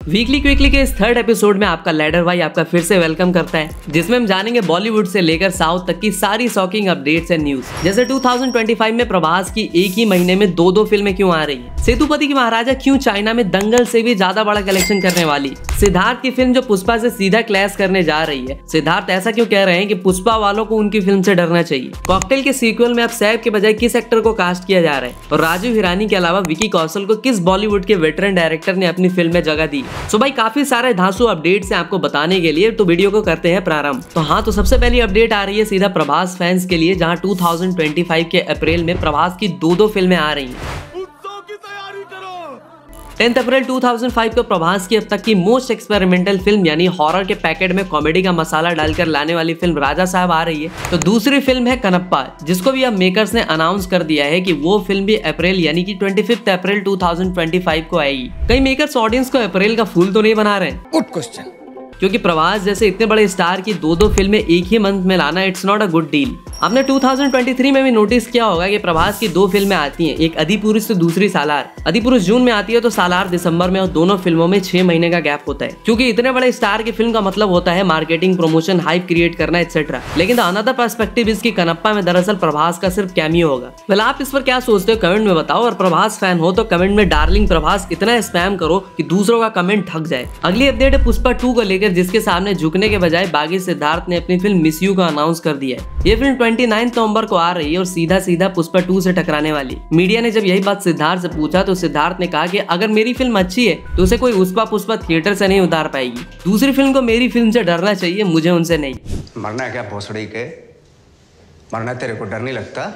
Weekly quickly के इस third episode में आपका लैडर भाई आपका फिर से वेलकम करता है, जिसमें हम जानेंगे बॉलीवुड से लेकर साउथ तक की सारी शॉकिंग अपडेट्स एंड न्यूज। जैसे 2025 में प्रभास की एक ही महीने में दो फिल्में क्यों आ रही है, सेतुपति की महाराजा क्यों चाइना में दंगल से भी ज्यादा बड़ा कलेक्शन करने वाली, सिद्धार्थ की फिल्म जो पुष्पा से सीधा क्लैश करने जा रही है, सिद्धार्थ ऐसा क्यों कह रहे हैं कि पुष्पा वालों को उनकी फिल्म से डरना चाहिए, कॉकटेल के सीक्वल में अब सैफ के बजाय किस एक्टर को कास्ट किया जा रहा है, और राजीव हिरानी के अलावा विकी कौशल को किस बॉलीवुड के वेटरन डायरेक्टर ने अपनी फिल्म में जगह दी। सो भाई काफी सारे धांसू अपडेट्स हैं आपको बताने के लिए, तो वीडियो को करते हैं प्रारंभ। तो हाँ, तो सबसे पहली अपडेट आ रही है सीधा प्रभास फैंस के लिए, जहां 2025 के अप्रैल में प्रभास की दो फिल्में आ रही हैं। 10 अप्रैल 2005 को प्रभास की अब तक की मोस्ट एक्सपेरिमेंटल फिल्म यानी हॉरर के पैकेट में कॉमेडी का मसाला डालकर लाने वाली फिल्म राजा साहब आ रही है। तो दूसरी फिल्म है कनप्पा, जिसको भी अब मेकर्स ने अनाउंस कर दिया है कि वो फिल्म भी अप्रैल यानी कि 25 अप्रैल 2025 को आएगी। कई मेकर्स ऑडियंस को अप्रैल का फूल तो नहीं बना रहे? Good question. क्योंकि प्रभास जैसे इतने बड़े स्टार की दो फिल्में एक ही मंथ में लाना it's not a good deal. आपने 2023 में भी नोटिस किया होगा कि प्रभास की दो फिल्में आती हैं, एक अधिपुरुष तो दूसरी सालार। अधिपुरुष जून में आती है तो सालार दिसंबर में, और दोनों फिल्मों में 6 महीने का गैप होता है। क्योंकि इतने बड़े स्टार की फिल्म का मतलब होता है मार्केटिंग, प्रमोशन, हाइप क्रिएट करना एक्सेट्रा। लेकिन अनदर पर्सपेक्टिव इसकी कनप्पा में दरअसल प्रभास का सिर्फ कैमियो होगा। वेल, आप इस पर क्या सोचते हो कमेंट में बताओ, और प्रभास फैन हो तो कमेंट में डार्लिंग प्रभास इतना स्पैम करो कि दूसरों का कमेंट थक जाए। अगली अपडेट है पुष्पा 2 को लेकर, जिसके सामने झुकने के बजाय बागी सिद्धार्थ ने अपनी फिल्म मिस यू का अनाउंस कर दिया है। ये फिल्म 29 नवंबर को आ रही है और सीधा पुष्पा 2 से टकराने वाली। मीडिया ने जब यही बात सिद्धार्थ से पूछा तो सिद्धार्थ ने कहा कि अगर मेरी फिल्म अच्छी है तो उसे कोई पुष्पा थिएटर से नहीं उतार पाएगी। दूसरी फिल्म को मेरी फिल्म से डरना चाहिए, मुझे उनसे नहीं। मरना है क्या भोसड़ी के? मरना तेरे को डर नहीं लगता?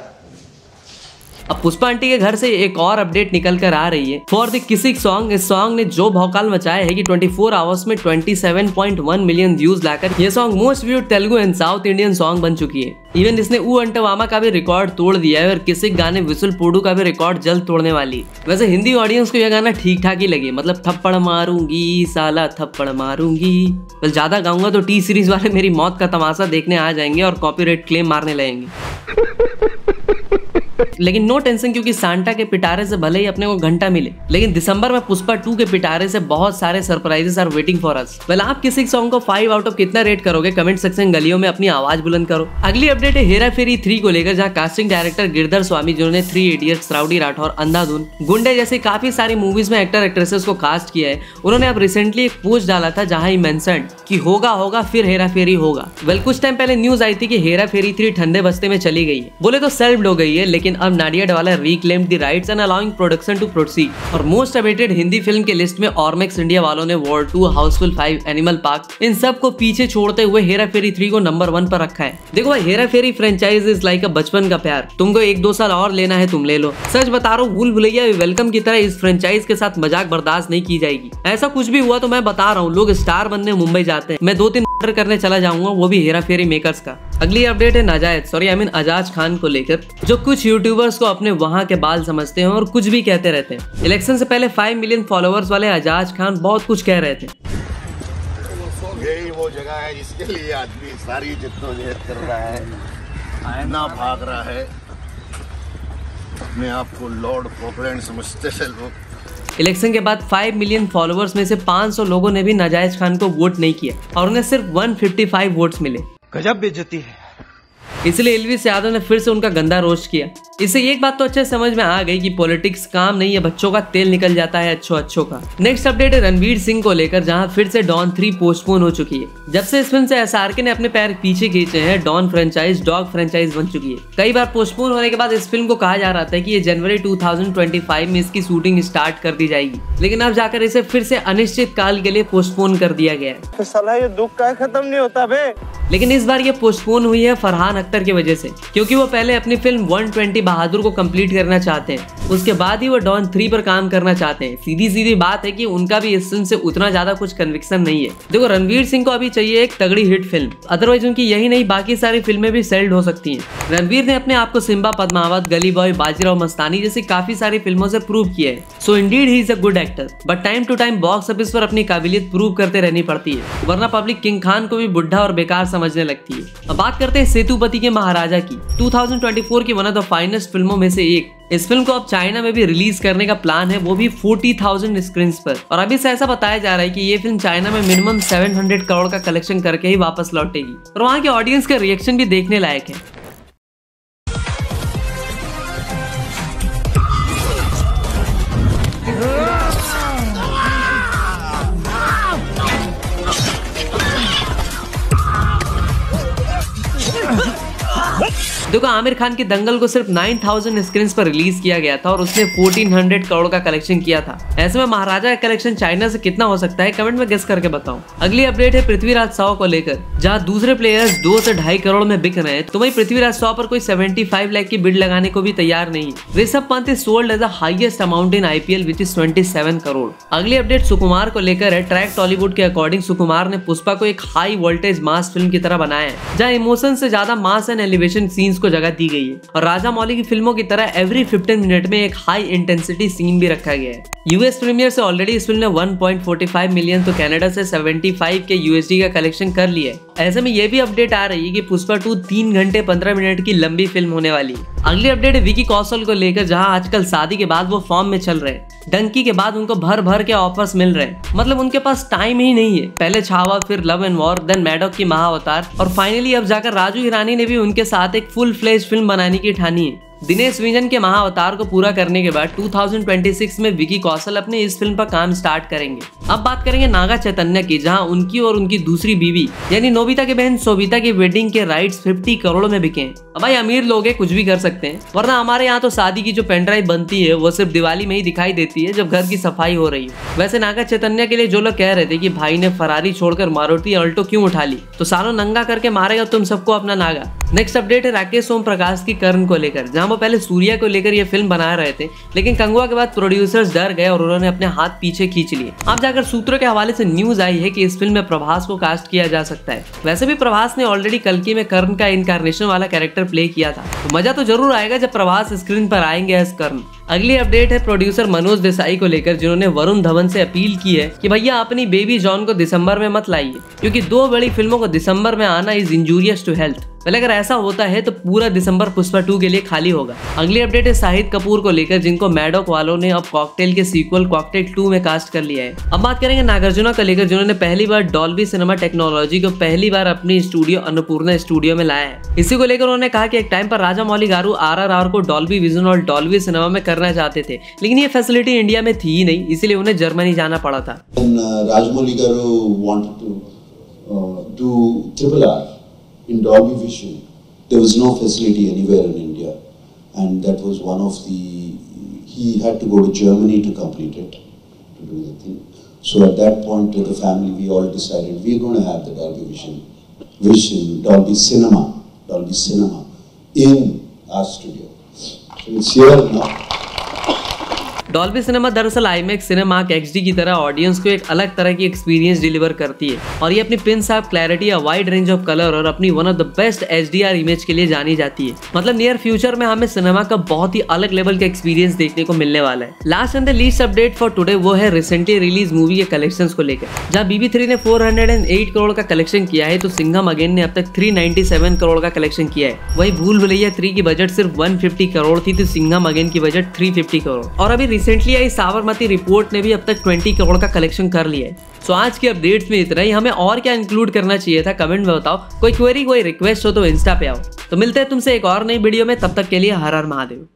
अब पुष्पा आंटी के घर से एक और अपडेट निकल कर आ रही है फॉर द किसिक सॉन्ग। इस सॉन्ग ने जो भौकाल मचाया है कि 24 आवर्स में 27.1 मिलियन व्यूज लाकर ये song most viewed Telugu and south Indian song बन चुकी है। इवन इसने ऊ अंटवामा का भी रिकॉर्ड तोड़ दिया है, और किसिक गाने विशुल पोडू का भी रिकॉर्ड जल्द तोड़ने वाली। वैसे हिंदी ऑडियंस को यह गाना ठीक ठाक ही लगे, मतलब थप्पड़ मारूंगी साला थप्पड़ मारूंगी। बस ज्यादा गाऊंगा तो टी सीरीज वाले मेरी मौत का तमाशा देखने आ जाएंगे और कॉपीराइट क्लेम मारने लगेंगे। लेकिन नो टेंशन, क्योंकि सांता के पिटारे से भले ही अपने को घंटा मिले, लेकिन दिसंबर में पुष्पा 2 के पिटारे से बहुत सारे surprises are waiting for us. Well, आप किसी सॉन्ग को 5 आउट ऑफ कितना रेट करोगे? कमेंट सेक्शन गलियों में अपनी आवाज बुलंद करो। अगली अपडेट है हेरा फेरी 3 को लेकर, जहां कास्टिंग डायरेक्टर गिरधर स्वामी, जिन्होंने 3 इडियट्स, राउडी राठौर, अंधाधुन, गुंडे जैसे काफी सारी मूवीज में एक्टर एक्ट्रेसेस को कास्ट किया है, उन्होंने अब रिसेंटली एक पोस्ट डाला था जहां ही मेंशन्ड कि होगा फिर हेरा फेरी होगा। वेल, कुछ टाइम पहले न्यूज आई थी कि हेरा फेरी 3 ठंडे बस्ते में चली गई है। बोले तो सेल्फ हो गई है, लेकिन अब नाडियाड वाला reclaimed the rights and allowing production to proceed। और मोस्ट अवेटेड हिंदी फिल्म के लिस्ट में ऑर्मेक्स इंडिया वालों ने वॉर 2, हाउसफुल 5, एनिमल पार्क, इन सब को पीछे छोड़ते हुए हेरा फेरी 3 को नंबर 1 पर रखा है। देखो भाई, हेरा फेरी फ्रेंचाइज इज लाइक अ बचपन का प्यार। तुमको 1-2 साल और लेना है तुम ले लो। सच बता रहा हूँ, भूल भुलैया वेलकम की तरह इस फ्रेंचाइज के साथ मजाक बर्दाश्त नहीं की जाएगी। ऐसा कुछ भी हुआ तो मैं बता रहा हूँ, लोग स्टार बनने मुंबई जाते हैं, मैं 2-3 ऑर्डर करने चला जाऊंगा, वो भी हेरा फेरी मेकर्स का। अगली अपडेट है अजाज खान को लेकर, जो कुछ यूट्यूबर्स को अपने वहां के बाल समझते हैं और कुछ भी कहते रहते हैं। इलेक्शन से पहले 5 मिलियन फॉलोअर्स वाले अजाज खान बहुत कुछ कह रहे थे। यही वो जगह है जिसके लिए आदमी सारी जद्दोजहद कर रहा है, ना भाग रहा है। अपने आप को लॉर्ड पोकलैंड समझते हैं लोग। इलेक्शन के बाद 5 मिलियन फॉलोअर्स में से 500 लोगों ने भी नाजायज खान को वोट नहीं किया और उन्हें सिर्फ 155 वोट्स मिले। गजब बेइज्जती है। इसलिए एलवीस यादव ने फिर से उनका गंदा रोस्ट किया। इससे एक बात तो अच्छे समझ में आ गई कि पॉलिटिक्स काम नहीं है, बच्चों का तेल निकल जाता है अच्छों का। नेक्स्ट अपडेट है रणवीर सिंह को लेकर, जहां फिर से डॉन 3 पोस्टपोन हो चुकी है। जब से इस फिल्म से एसआरके ने अपने पैर पीछे खींचे हैं, डॉन फ्रेंचाइज डॉग फ्रेंचाइज बन चुकी है। कई बार पोस्टपोन होने के बाद इस फिल्म को कहा जा रहा था कि ये जनवरी 2025 में इसकी शूटिंग स्टार्ट कर दी जाएगी, लेकिन अब जाकर इसे फिर से अनिश्चित काल के लिए पोस्टपोन कर दिया गया है। तो साला ये दुख का खत्म नहीं होता बे। लेकिन इस बार ये पोस्टपोन हुई है फरहान अख्तर की वजह से, क्योंकि वो पहले अपनी फिल्म 120 बहादुर को कंप्लीट करना चाहते हैं, उसके बाद ही वो डॉन 3 पर काम करना चाहते हैं। सीधी बात है कि उनका भी इस फिल्म से उतना ज्यादा कुछ कन्विक्शन नहीं है। देखो, रणवीर सिंह को अभी चाहिए एक तगड़ी हिट फिल्म, अदरवाइज उनकी यही नहीं बाकी सारी फिल्में भी सेल्ड हो सकती हैं। रणवीर ने अपने आप को सिम्बा, पद्मावत, गली बॉय, बाजीराव मस्तानी जैसी काफी सारी फिल्मों से प्रूव किया है। So indeed he is a good actor, but time to time box office पर अपनी काबिलियत प्रूव करते रहनी पड़ती है, वरना पब्लिक किंग खान को भी बुढ़ा और बेकार समझने लगती है। अब बात करते हैं सेतुपति के महाराजा की। 2024 की one of the finest largest फिल्मों में से एक। इस फिल्म को अब चाइना में भी रिलीज करने का प्लान है, वो भी 40,000 स्क्रीन पर। और अभी से ऐसा बताया जा रहा है कि ये फिल्म चाइना में मिनिमम 700 करोड़ का कलेक्शन करके ही वापस लौटेगी। और वहाँ के ऑडियंस का रिएक्शन भी देखने लायक है। देखो, आमिर खान के दंगल को सिर्फ 9,000 स्क्रीन पर रिलीज किया गया था और उसने 1400 करोड़ का कलेक्शन किया था। ऐसे में महाराजा का कलेक्शन चाइना से कितना हो सकता है, कमेंट में गेस करके बताओ। अगली अपडेट है पृथ्वीराज 100 को लेकर, जहां दूसरे प्लेयर्स 2 से 2.5 करोड़ में बिक रहे हैं, तो वही पृथ्वीराज 100 पर कोई 75 लाख की बिड लगाने को भी तैयार नहीं। Rishabh Pant is sold as the highest amount in IPL which is 27 crore. अगली अपडेट सुकुमार को लेकर है। ट्रैक टॉलीवुड के अकॉर्डिंग सुकुमार ने पुष्पा को एक हाई वोल्टेज मास फिल्म की तरह बनाया है, जहाँ इमोशन से ज्यादा मास एंड एलिवेशन सीन्स को जगह दी गई है। और राजा मौली की फिल्मों की तरह एवरी 15 मिनट में एक हाई इंटेंसिटी सीन भी रखा गया है। यूएस प्रीमियर से ऑलरेडी इस फिल्म ने 1.45 मिलियन तो कनाडा से 75 के USD का कलेक्शन कर लिया है। ऐसे में ये भी अपडेट आ रही है कि पुष्पा 2 3 घंटे 15 मिनट की लंबी फिल्म होने वाली है। अगली अपडेट है विकी कौशल को लेकर, जहां आजकल शादी के बाद वो फॉर्म में चल रहे हैं। डंकी के बाद उनको भर भर के ऑफर्स मिल रहे हैं, मतलब उनके पास टाइम ही नहीं है। पहले छावा, फिर love and war, then Maddock की महाअवतार, और फाइनली अब जाकर राजू हिरानी ने भी उनके साथ एक फुल फ्लेज फिल्म बनाने की ठानी है। दिनेश विजन के महाअवतार को पूरा करने के बाद 2026 में विकी कौशल अपने इस फिल्म पर काम स्टार्ट करेंगे। अब बात करेंगे नागा चैतन्य की, जहां उनकी और उनकी दूसरी बीवी यानी नोबिता की बहन सोबिता की वेडिंग के राइट्स 50 करोड़ में बिके हैं। अब भाई अमीर लोग हैं, कुछ भी कर सकते हैं, वरना हमारे यहाँ तो शादी की जो पेन ड्राइव बनती है वो सिर्फ दिवाली में ही दिखाई देती है, जब घर की सफाई हो रही है। वैसे नागा चैतन्य के लिए जो लोग कह रहे थे कि भाई ने फरारी छोड़कर मारुति अल्टो क्यों उठा ली, तो सालों नंगा करके मारेगा तुम सबको अपना नागा। नेक्स्ट अपडेट है राकेश ओम प्रकाश की कर्ण को लेकर, जहां वो पहले सूर्या को लेकर ये फिल्म बना रहे थे, लेकिन कंगवा के बाद प्रोड्यूसर्स डर गए और उन्होंने अपने हाथ पीछे खींच लिए। अब जाकर सूत्रों के हवाले से न्यूज आई है कि इस फिल्म में प्रभास को कास्ट किया जा सकता है। वैसे भी प्रभास ने ऑलरेडी कल्कि में कर्ण का इनकारनेशन वाला कैरेक्टर प्ले किया था, तो मजा तो जरूर आएगा जब प्रभास स्क्रीन पर आएंगे एज कर्ण। अगली अपडेट है प्रोड्यूसर मनोज देसाई को लेकर, जिन्होंने वरुण धवन से अपील की है कि भैया अपनी बेबी जॉन को दिसंबर में मत लाइए, क्योंकि 2 बड़ी फिल्मों को दिसंबर में आना इज इंजूरियस टू हेल्थ। पहले अगर ऐसा होता है तो पूरा दिसंबर पुष्पा 2 के लिए खाली होगा। अगली अपडेट है शाहिद कपूर को लेकर, जिनको मैडॉक वालों ने अब कॉकटेल के सीक्वल कॉकटेल 2 में कास्ट कर लिया है। अब बात करेंगे नागार्जुना को लेकर, जिन्होंने पहली बार डॉल्बी सिनेमा टेक्नोलॉजी को पहली बार अपनी स्टूडियो अन्नपूर्णा स्टूडियो में लाया है। इसी को लेकर उन्होंने कहा कि एक टाइम पर राजा मौली गारू RRR को डॉल्बी विजन और डॉल्बी सिनेमा में करना चाहते थे, लेकिन ये फैसिलिटी इंडिया में थी ही नहीं, इसीलिए उन्हें जर्मनी जाना पड़ा था। Rajamouli garu wanted to do RRR in Dolby Vision. There was no facility anywhere in India, and that was one of the. He had to go to Germany to complete it, to do the thing. So at that point, with the family, we all decided we're going to have the Dolby Vision, Dolby Cinema in our studio. So it's here now. Dolby cinema दरअसल IMAX Cinemark XD की तरह audience को एक अलग तरह की experience deliver करती है, और ये अपनी pin sharp clarity, wide range of colour और अपनी one of the best HDR image के लिए जानी जाती है। मतलब नियर फ्यूचर में हमें सिनेमा का बहुत ही अलग लेवल का एक्सपीरियंस देखने को मिलने वाला है। Last and the least update for today वो है रिसेंटली रिलीज मूवी के कलेक्शंस को लेकर, जहां BB3 ने 408 करोड़ का कलेक्शन किया है, तो सिंघम अगेन ने अब तक 397 करोड़ का कलेक्शन किया है। वही भूल भुलैया 3 की बजट सिर्फ 150 करोड़ थी, तो सिंघम अगेन की बजट 350 करोड़। और अभी रिसेंटली आई साबरमती रिपोर्ट ने भी अब तक 20 करोड़ का कलेक्शन कर लिया है। सो आज की अपडेट्स में इतना ही। हमें और क्या इंक्लूड करना चाहिए था कमेंट में बताओ। कोई क्वेरी कोई रिक्वेस्ट हो तो इंस्टा पे आओ। तो मिलते हैं तुमसे एक और नई वीडियो में, तब तक के लिए हर हर महादेव।